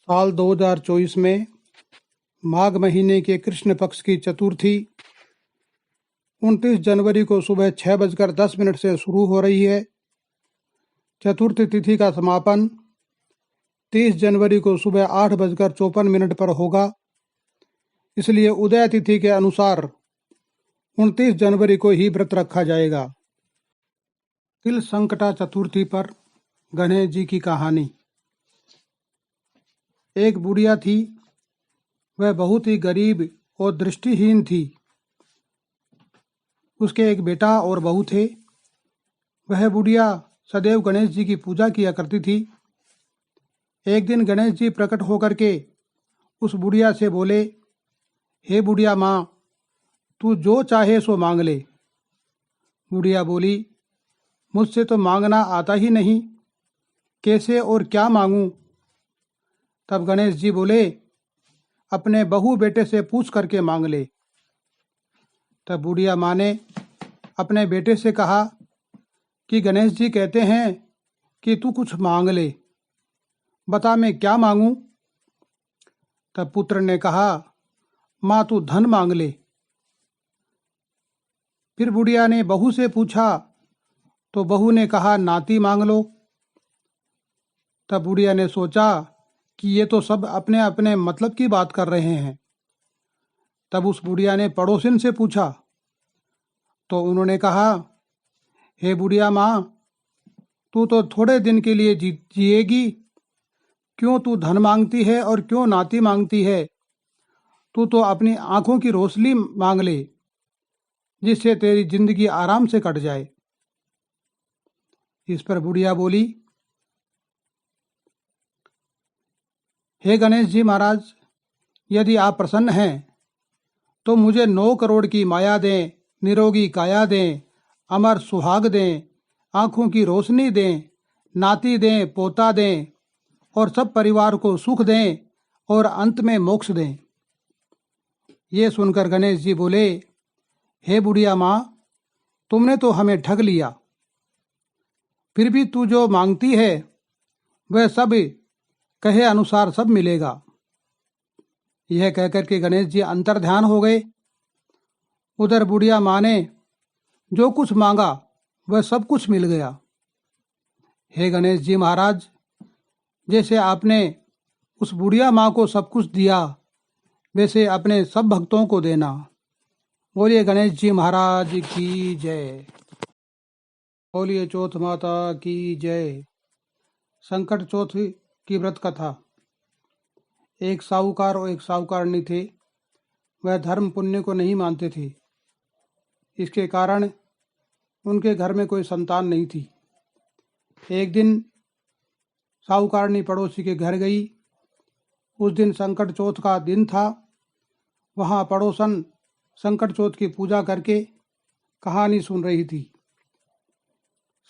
साल 2024 में माघ महीने के कृष्ण पक्ष की चतुर्थी 29 जनवरी को सुबह 6:10 से शुरू हो रही है। चतुर्थी तिथि का समापन 30 जनवरी को सुबह 8:54 पर होगा। इसलिए उदय तिथि के अनुसार 29 जनवरी को ही व्रत रखा जाएगा। तिल संकटा चतुर्थी पर गणेश जी की कहानी। एक बुढ़िया थी, वह बहुत ही गरीब और दृष्टिहीन थी। उसके एक बेटा और बहू थे। वह बुढ़िया सदैव गणेश जी की पूजा किया करती थी। एक दिन गणेश जी प्रकट होकर के उस बुढ़िया से बोले, हे बुढ़िया माँ, तू जो चाहे सो मांग ले। बुढ़िया बोली, मुझसे तो मांगना आता ही नहीं, कैसे और क्या मांगूं? तब गणेश जी बोले, अपने बहू बेटे से पूछ करके मांग ले। तब बुढ़िया माँ ने अपने बेटे से कहा कि गणेश जी कहते हैं कि तू कुछ मांग ले, बता मैं क्या मांगूं? तब पुत्र ने कहा, माँ तू धन मांग ले। फिर बुढ़िया ने बहू से पूछा तो बहू ने कहा, नाती मांग लो। तब बुढ़िया ने सोचा कि ये तो सब अपने अपने मतलब की बात कर रहे हैं। तब उस बुढ़िया ने पड़ोसिन से पूछा तो उन्होंने कहा, हे बुढ़िया माँ, तू तो थोड़े दिन के लिए जिएगी, क्यों तू धन मांगती है और क्यों नाती मांगती है? तू तो अपनी आंखों की रोशनी मांग ले, जिससे तेरी जिंदगी आराम से कट जाए। इस पर बुढ़िया बोली, हे गणेश जी महाराज, यदि आप प्रसन्न हैं तो मुझे 9 करोड़ की माया दें, निरोगी काया दें, अमर सुहाग दें, आंखों की रोशनी दें, नाती दें, पोता दें और सब परिवार को सुख दें और अंत में मोक्ष दें। ये सुनकर गणेश जी बोले, हे बुढ़िया माँ, तुमने तो हमें ठग लिया। फिर भी तू जो मांगती है वह सब कहे अनुसार सब मिलेगा। यह कहकर के गणेश जी अंतर ध्यान हो गए। उधर बुढ़िया माँ ने जो कुछ मांगा वह सब कुछ मिल गया। हे गणेश जी महाराज, जैसे आपने उस बुढ़िया माँ को सब कुछ दिया, वैसे अपने सब भक्तों को देना। बोलिए गणेश जी महाराज की जय। बोलिए चौथ माता की जय। संकट चौथ की व्रत कथा। एक साहूकार और एक साहूकारनी थे। वह धर्म पुण्य को नहीं मानते थे। इसके कारण उनके घर में कोई संतान नहीं थी। एक दिन साहूकारनी पड़ोसी के घर गई। उस दिन संकट चौथ का दिन था। वहां पड़ोसन संकट चौथ की पूजा करके कहानी सुन रही थी।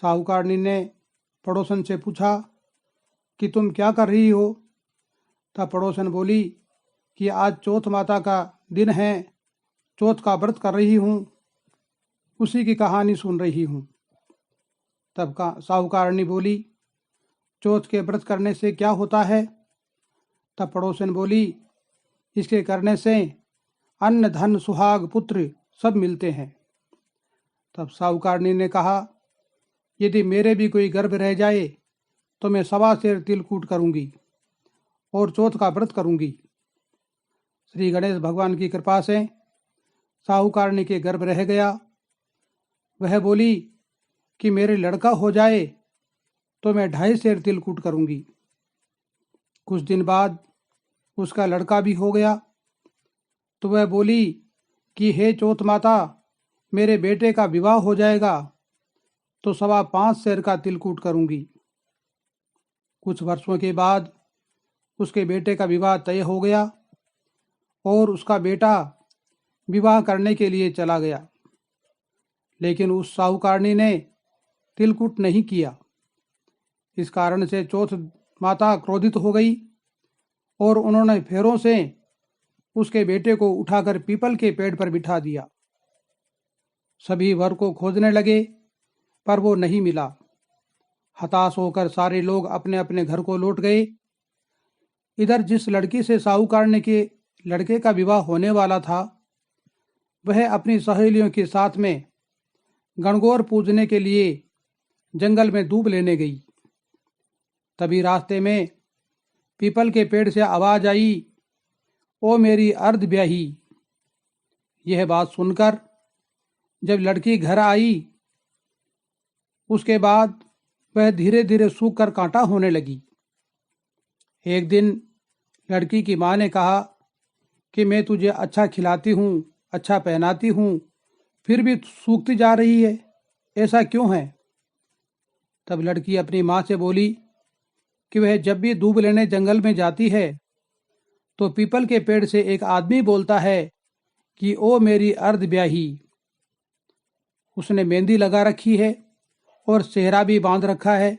साहूकारनी ने पड़ोसन से पूछा कि तुम क्या कर रही हो? तब पड़ोसन बोली कि आज चौथ माता का दिन है, चौथ का व्रत कर रही हूँ, उसी की कहानी सुन रही हूँ। तब साहूकारनी बोली, चौथ के व्रत करने से क्या होता है? तब पड़ोसन बोली, इसके करने से अन्न धन सुहाग पुत्र सब मिलते हैं। तब साहूकारनी ने कहा, यदि मेरे भी कोई गर्भ रह जाए तो मैं 1.25 सेर तिलकूट करूंगी और चौथ का व्रत करूंगी। श्री गणेश भगवान की कृपा से साहूकारनी के गर्भ रह गया। वह बोली कि मेरे लड़का हो जाए तो मैं 2.5 सेर तिलकूट करूंगी। कुछ दिन बाद उसका लड़का भी हो गया। तो वह बोली कि हे चौथ माता, मेरे बेटे का विवाह हो जाएगा तो 5.25 सेर का तिलकूट करूंगी। कुछ वर्षों के बाद उसके बेटे का विवाह तय हो गया और उसका बेटा विवाह करने के लिए चला गया। लेकिन उस साहूकारनी ने तिलकूट नहीं किया। इस कारण से चौथ माता क्रोधित हो गई और उन्होंने फेरों से उसके बेटे को उठाकर पीपल के पेड़ पर बिठा दिया। सभी वर को खोजने लगे पर वो नहीं मिला। हताश होकर सारे लोग अपने अपने घर को लौट गए। इधर जिस लड़की से साहूकारनी के लड़के का विवाह होने वाला था वह अपनी सहेलियों के साथ में गणगौर पूजने के लिए जंगल में दूब लेने गई। तभी रास्ते में पीपल के पेड़ से आवाज आई, ओ मेरी अर्ध ब्याही। यह बात सुनकर जब लड़की घर आई उसके बाद वह धीरे धीरे सूख कर कांटा होने लगी। एक दिन लड़की की माँ ने कहा कि मैं तुझे अच्छा खिलाती हूँ, अच्छा पहनाती हूँ, फिर भी सूखती जा रही है, ऐसा क्यों है? तब लड़की अपनी माँ से बोली कि वह जब भी दूब लेने जंगल में जाती है तो पीपल के पेड़ से एक आदमी बोलता है कि ओ मेरी अर्ध ब्याही। उसने मेहंदी लगा रखी है और सेहरा भी बांध रखा है।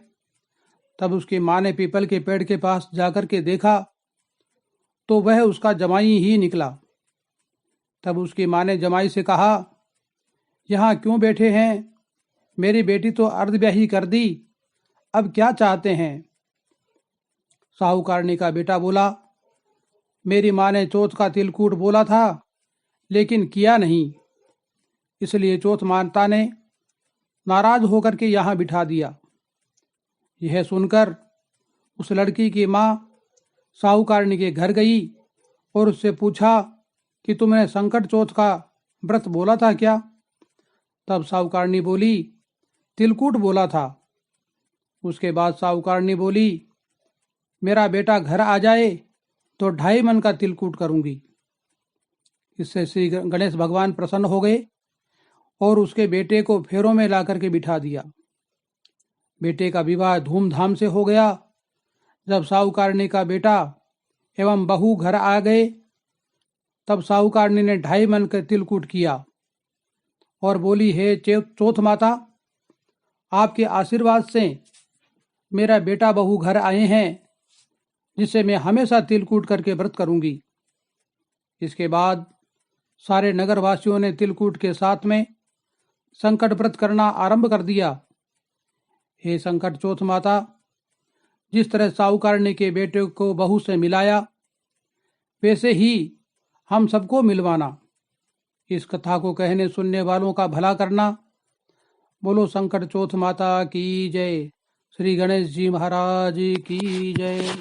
तब उसकी माँ ने पीपल के पेड़ के पास जाकर के देखा तो वह उसका जमाई ही निकला। तब उसकी माँ ने जमाई से कहा, यहाँ क्यों बैठे हैं? मेरी बेटी तो अर्ध ब्याही कर दी, अब क्या चाहते हैं? साहूकारनी का बेटा बोला, मेरी माँ ने चौथ का तिलकूट बोला था लेकिन किया नहीं, इसलिए चौथ माता ने नाराज होकर के यहाँ बिठा दिया। यह सुनकर उस लड़की की माँ साहूकारनी के घर गई और उससे पूछा कि तुमने संकट चौथ का व्रत बोला था क्या? तब साहूकारनी बोली, तिलकूट बोला था। उसके बाद साहूकारनी बोली, मेरा बेटा घर आ जाए तो 2.5 मन का तिलकूट करूंगी। इससे श्री गणेश भगवान प्रसन्न हो गए और उसके बेटे को फेरों में ला करके बिठा दिया। बेटे का विवाह धूमधाम से हो गया। जब साहूकारनी का बेटा एवं बहू घर आ गए तब साहूकारनी ने 2.5 मन का तिलकूट किया और बोली, हे चौथ माता, आपके आशीर्वाद से मेरा बेटा बहू घर आए हैं जिससे मैं हमेशा तिलकूट करके व्रत करूंगी। इसके बाद सारे नगरवासियों ने तिलकूट के साथ में संकट व्रत करना आरंभ कर दिया। हे संकट चौथ माता, जिस तरह साहूकारनी के बेटे को बहू से मिलाया वैसे ही हम सबको मिलवाना। इस कथा को कहने सुनने वालों का भला करना। बोलो संकट चौथ माता की जय। श्री गणेश जी महाराज की जय।